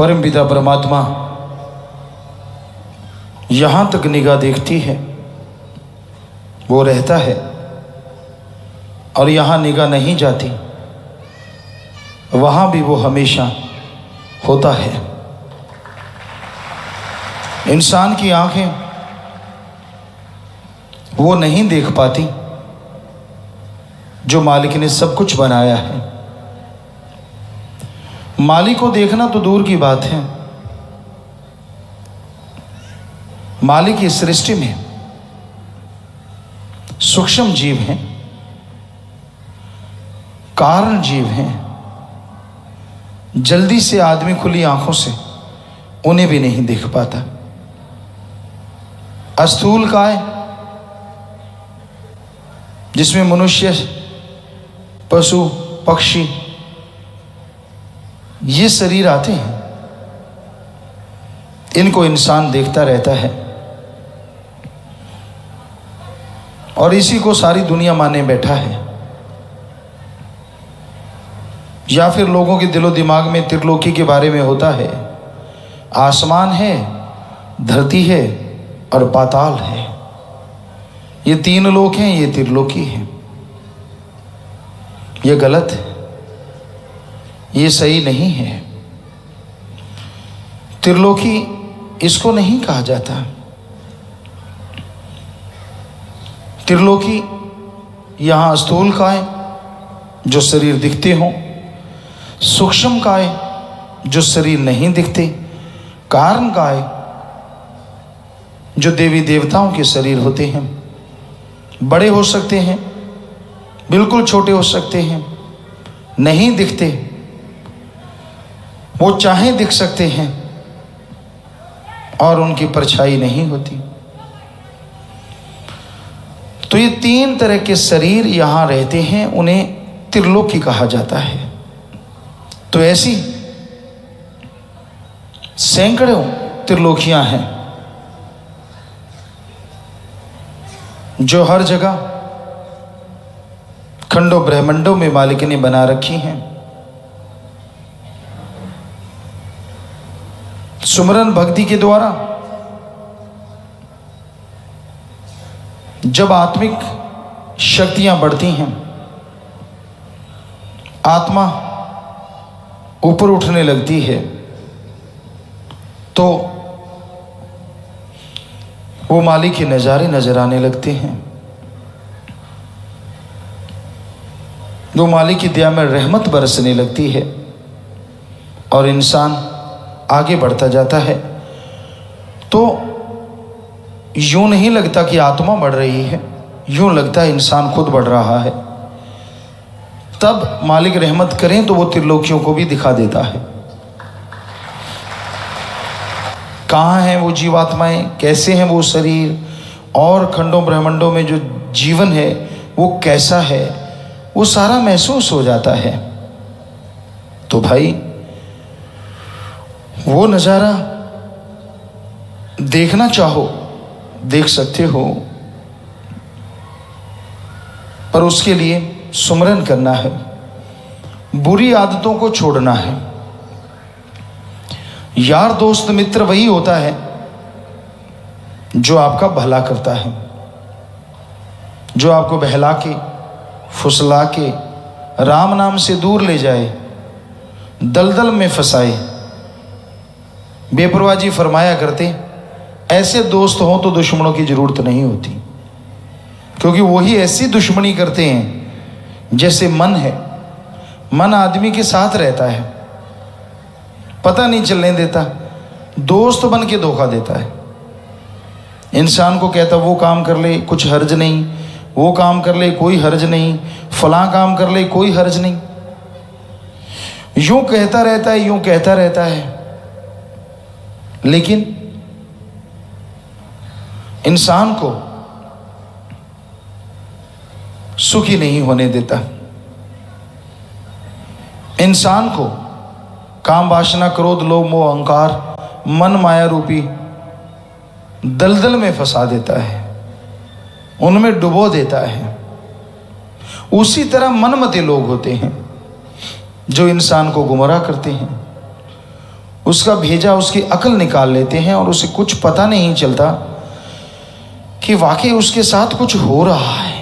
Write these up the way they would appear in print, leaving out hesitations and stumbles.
परमपिता परमात्मा यहाँ तक निगाह देखती है, वो रहता है, और यहाँ निगाह नहीं जाती, वहाँ भी वो हमेशा होता है। इंसान की आंखें वो नहीं देख पाती जो मालिक ने सब कुछ बनाया है। मालिक को देखना तो दूर की बात है, मालिक की सृष्टि में सूक्ष्म जीव हैं, कारण जीव हैं, जल्दी से आदमी खुली आंखों से उन्हें भी नहीं देख पाता। स्थूल काय जिसमें मनुष्य, पशु, पक्षी ये शरीर आते हैं, इनको इंसान देखता रहता है और इसी को सारी दुनिया माने बैठा है। या फिर लोगों के दिलो दिमाग में त्रिलोकी के बारे में होता है, आसमान है, धरती है और पाताल है, ये तीन लोक हैं, ये त्रिलोकी है। ये गलत है, ये सही नहीं है। त्रिलोकी इसको नहीं कहा जाता। त्रिलोकी यहाँ स्थूल काय जो शरीर दिखते हों, सूक्ष्म काय जो शरीर नहीं दिखते, कारण काय जो देवी देवताओं के शरीर होते हैं, बड़े हो सकते हैं, बिल्कुल छोटे हो सकते हैं, नहीं दिखते, वो चाहे दिख सकते हैं और उनकी परछाई नहीं होती। तो ये तीन तरह के शरीर यहां रहते हैं, उन्हें त्रिलोकी कहा जाता है। तो ऐसी सैकड़ों त्रिलोकियां हैं जो हर जगह खंडों ब्रह्मांडों में मालिक ने बना रखी हैं। सुमरन भक्ति के द्वारा जब आत्मिक शक्तियां बढ़ती हैं, आत्मा ऊपर उठने लगती है, तो वो मालिक के नज़ारे नजर आने लगते हैं। वो मालिक की दया में रहमत बरसने लगती है और इंसान आगे बढ़ता जाता है। तो यूं नहीं लगता कि आत्मा बढ़ रही है, यूं लगता है इंसान खुद बढ़ रहा है। तब मालिक रहमत करें तो वो त्रिलोकियों को भी दिखा देता है। कहाँ हैं वो जीवात्माएं, कैसे हैं वो शरीर, और खंडों ब्रह्मांडों में जो जीवन है वो कैसा है, वो सारा महसूस हो जाता है। तो भाई वो नज़ारा देखना चाहो देख सकते हो, पर उसके लिए सुमरन करना है, बुरी आदतों को छोड़ना है। यार दोस्त मित्र वही होता है जो आपका भला करता है, जो आपको बहला के फुसला के राम नाम से दूर ले जाए, दलदल में फंसाए। बेपरवाह फरमाया करते, ऐसे दोस्त हों तो दुश्मनों की जरूरत नहीं होती, क्योंकि वही ऐसी दुश्मनी करते हैं जैसे मन है। मन आदमी के साथ रहता है, पता नहीं चलने देता, दोस्त बन के धोखा देता है। इंसान को कहता वो काम कर ले कुछ हर्ज नहीं, वो काम कर ले कोई हर्ज नहीं, फलां काम कर ले कोई हर्ज नहीं, यूं कहता रहता है, यूं कहता रहता है, लेकिन इंसान को सुखी नहीं होने देता। इंसान को काम वासना क्रोध लोभ मोह अहंकार मन माया रूपी दलदल में फंसा देता है, उनमें डुबो देता है। उसी तरह मनमते लोग होते हैं जो इंसान को गुमराह करते हैं। उसका भेजा उसकी अकल निकाल लेते हैं और उसे कुछ पता नहीं चलता कि वाकई उसके साथ कुछ हो रहा है।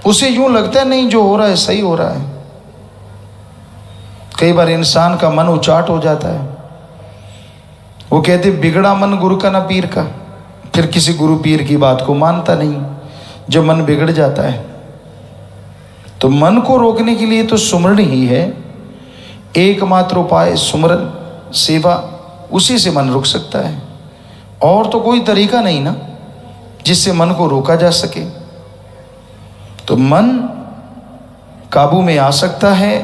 उसे यूं लगता है नहीं, जो हो रहा है सही हो रहा है। कई बार इंसान का मन उचाट हो जाता है। वो कहते बिगड़ा मन गुरु का ना पीर का। फिर किसी गुरु पीर की बात को मानता नहीं जब मन बिगड़ जाता है। तो मन को रोकने के लिए तो सुमरण ही है एकमात्र उपाय। सुमरन सेवा, उसी से मन रुक सकता है। और तो कोई तरीका नहीं ना जिससे मन को रोका जा सके। तो मन काबू में आ सकता है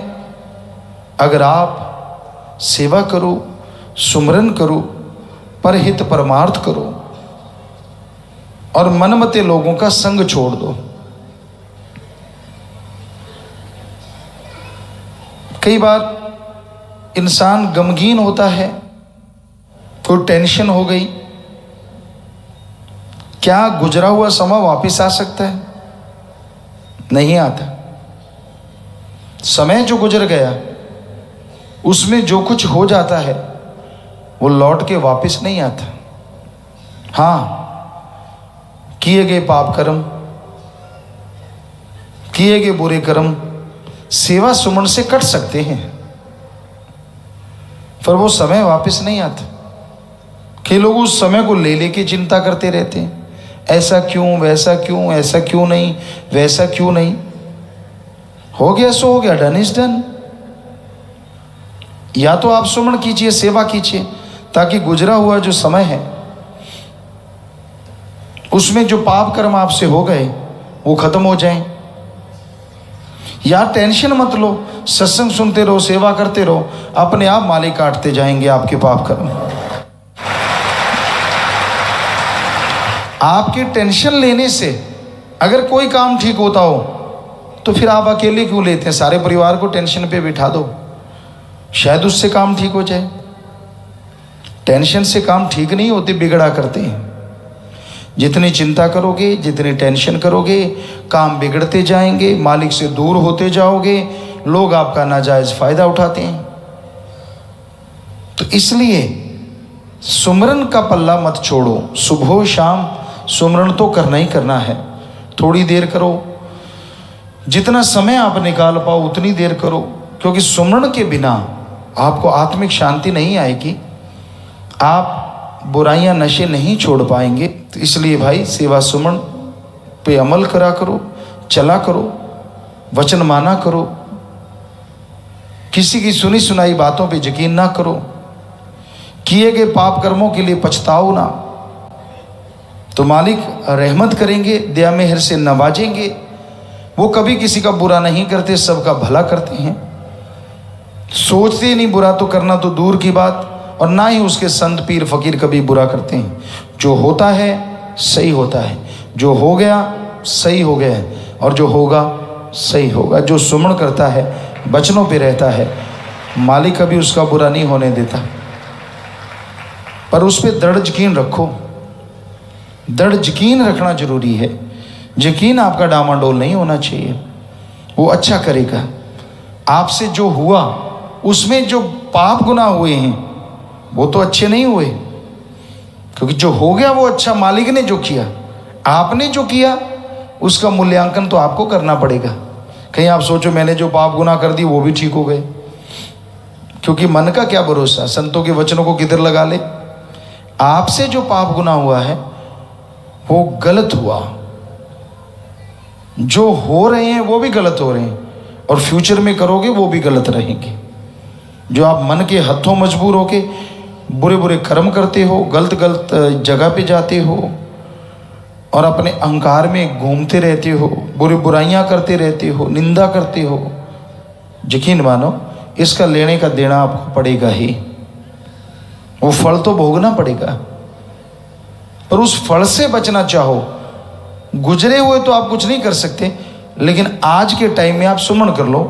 अगर आप सेवा करो, सुमरन करो, परहित परमार्थ करो और मनमते लोगों का संग छोड़ दो। कई बार इंसान गमगीन होता है, कोई टेंशन हो गई, क्या गुजरा हुआ समय वापस आ सकता है? नहीं आता। समय जो गुजर गया उसमें जो कुछ हो जाता है वो लौट के वापस नहीं आता। हाँ, किए गए पाप कर्म, किए गए बुरे कर्म सेवा सुमन से कट सकते हैं, पर वो समय वापस नहीं आता। कि लोग उस समय को ले लेके चिंता करते रहते हैं, ऐसा क्यों, वैसा क्यों, ऐसा क्यों नहीं, वैसा क्यों नहीं। हो गया सो हो गया, डन इज डन। या तो आप सुमन कीजिए, सेवा कीजिए, ताकि गुजरा हुआ जो समय है उसमें जो पाप कर्म आपसे हो गए वो खत्म हो जाएं। या टेंशन मत लो, सत्संग सुनते रहो, सेवा करते रहो, अपने आप माले काटते जाएंगे आपके पाप कर्म। आपके टेंशन लेने से अगर कोई काम ठीक होता हो तो फिर आप अकेले क्यों लेते हैं? सारे परिवार को टेंशन पे बिठा दो, शायद उससे काम ठीक हो जाए। टेंशन से काम ठीक नहीं होते, बिगड़ा करते हैं। जितनी चिंता करोगे, जितनी टेंशन करोगे, काम बिगड़ते जाएंगे, मालिक से दूर होते जाओगे, लोग आपका नाजायज फायदा उठाते हैं। तो इसलिए सुमरन का पल्ला मत छोड़ो। सुबह शाम सुमरन तो करना ही करना है। थोड़ी देर करो, जितना समय आप निकाल पाओ उतनी देर करो, क्योंकि सुमरन के बिना आपको आत्मिक शांति नहीं आएगी, आप बुराइयां नशे नहीं छोड़ पाएंगे। तो इसलिए भाई सेवा सुमन पे अमल करा करो, चला करो, वचन माना करो, किसी की सुनी सुनाई बातों पे यकीन ना करो, किए गए पाप कर्मों के लिए पछताओ ना, तो मालिक रहमत करेंगे, दया मेहर से नवाजेंगे। वो कभी किसी का बुरा नहीं करते, सबका भला करते हैं। सोचते नहीं बुरा तो करना तो दूर की बात, और ना ही उसके संत पीर फकीर कभी बुरा करते हैं। जो होता है सही होता है, जो हो गया सही हो गया है, और जो होगा सही होगा। जो सुमन करता है, वचनों पे रहता है, मालिक कभी उसका बुरा नहीं होने देता। पर उस पर दृढ़ यकीन रखो, दृढ़ यकीन रखना जरूरी है। यकीन आपका डामाडोल नहीं होना चाहिए। वो अच्छा करेगा। आपसे जो हुआ उसमें जो पाप गुनाह हुए हैं वो तो अच्छे नहीं हुए, क्योंकि जो हो गया वो अच्छा मालिक ने जो किया। आपने जो किया उसका मूल्यांकन तो आपको करना पड़ेगा। कहीं आप सोचो मैंने जो पाप गुनाह कर दी वो भी ठीक हो गए, क्योंकि मन का क्या भरोसा, संतों के वचनों को किधर लगा ले। आपसे जो पाप गुनाह हुआ है वो गलत हुआ, जो हो रहे हैं वो भी गलत हो रहे हैं, और फ्यूचर में करोगे वो भी गलत रहेंगे। जो आप मन के हथों मजबूर होके बुरे बुरे कर्म करते हो, गलत गलत जगह पे जाते हो और अपने अहंकार में घूमते रहते हो, बुरी बुराइयां करते रहते हो, निंदा करते हो, यकीन मानो इसका लेने का देना आपको पड़ेगा ही। वो फल तो भोगना पड़ेगा, पर उस फल से बचना चाहो। गुजरे हुए तो आप कुछ नहीं कर सकते, लेकिन आज के टाइम में आप सुमन कर लो,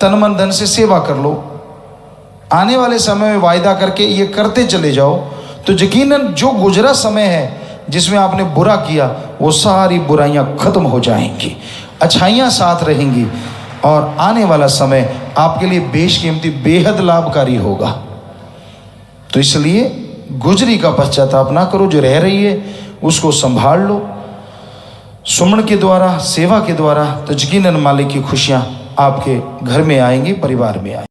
तन मन धन से सेवा कर लो, आने वाले समय में वायदा करके ये करते चले जाओ, तो यकीनन जो गुजरा समय है जिसमें आपने बुरा किया वो सारी बुराइयां खत्म हो जाएंगी, अच्छाइयां साथ रहेंगी, और आने वाला समय आपके लिए बेशकीमती बेहद लाभकारी होगा। तो इसलिए गुजरी का पश्चाताप ना करो, जो रह रही है उसको संभाल लो। सुमन के द्वारा, सेवा के द्वारा तो यकीनन मालिक की खुशियाँ आपके घर में आएंगी, परिवार में आएंगी।